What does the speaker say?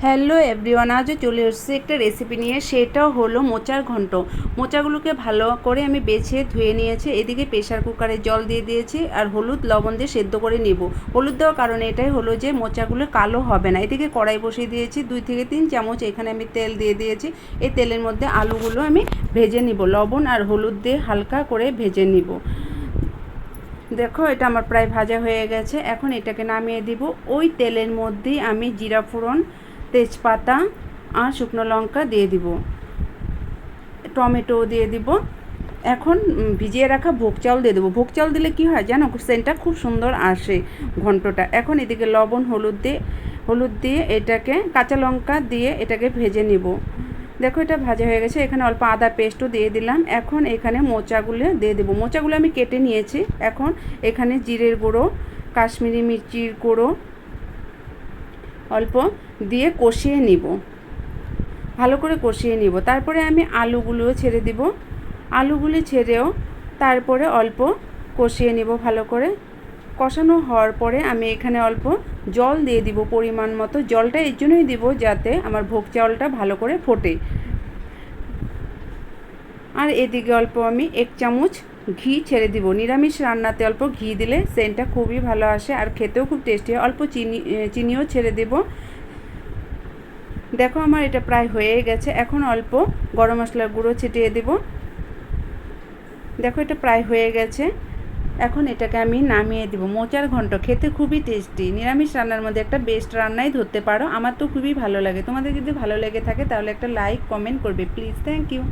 Hello everyone, আজও চলে এসেছি একটা রেসিপি নিয়ে। সেটাও হলো মোচার ঘন্ট। মোচাগুলোকে ভালো করে আমি বেছে ধুয়ে নিয়েছি। এদিকে প্রেশার কুকারে জল দিয়ে দিয়েছি আর হলুদ লবণ দিয়ে সেদ্ধ করে নিব। হলুদ দেওয়ার কারণে এটাই হলো যে মোচাগুলো কালো হবে না। এদিকে কড়াই বসিয়ে দিয়েছি, 2 থেকে 3 চামচ এখানে আমি তেল দিয়ে দিয়েছি। এই তেলের মধ্যে আলুগুলো আমি ভেজে নিব, লবণ আর হলুদ দিয়ে হালকা করে ভেজে নিব। দেখো, এটা আমার প্রায় ভাজা হয়ে গেছে। এখন এটাকে নামিয়ে দিব। ওই তেলের মধ্যেই আমি জিরা ফোড়ন, তেজপাতা আর শুকনো লঙ্কা দিয়ে দিব, টমেটো দিয়ে দিব। এখন ভিজিয়ে রাখা ভোগ চাউল দিয়ে দেবো। ভোগ চাউল দিলে কি হয় জানো, সেন্টটা খুব সুন্দর আসে ঘন্টটা। এখন এদিকে লবণ হলুদ দিয়ে এটাকে, কাঁচা লঙ্কা দিয়ে এটাকে ভেজে নিব। দেখো, এটা ভাজা হয়ে গেছে। এখানে অল্প আদা পেস্টও দিয়ে দিলাম। এখন এখানে মোচাগুলো দিয়ে দেবো। মোচাগুলো আমি কেটে নিয়েছি। এখন এখানে জিরের গুঁড়ো, কাশ্মীরি মির্চির গুঁড়ো অল্প দিয়ে কষিয়ে নিব, ভালো করে কষিয়ে নিব। তারপরে আমি আলুগুলোও ছেড়ে দিব। আলুগুলি ছেড়েও তারপরে অল্প কষিয়ে নিব ভালো করে। কষানো হওয়ার পরে আমি এখানে অল্প জল দিয়ে দিব, পরিমাণ মতো। জলটা এর জন্যই দিব যাতে আমার ভোগ চাউলটা ভালো করে ফোটে। আর এদিকে অল্প আমি 1 চামচ ঘি ছেড়ে দিব। নিরামিষ রান্নাতে অল্প ঘি দিলে সেন্টটা খুবই ভালো আসে আর খেতেও খুব টেস্টি হয়। অল্প চিনিও ছেড়ে দেব। দেখো, আমার এটা প্রায় হয়ে গেছে। এখন অল্প গরম মশলার গুঁড়ো ছিটিয়ে দেব। দেখো, এটা প্রায় হয়ে গেছে। এখন এটাকে আমি নামিয়ে দেব। মোচার ঘন্ট খেতে খুবই টেস্টি, নিরামিষ রান্নার মধ্যে একটা বেস্ট রান্নাই ধরতে পারো। আমার তো খুবই ভালো লাগে। তোমাদের যদি ভালো লেগে থাকে তাহলে একটা লাইক কমেন্ট করবে প্লিজ। Thank you.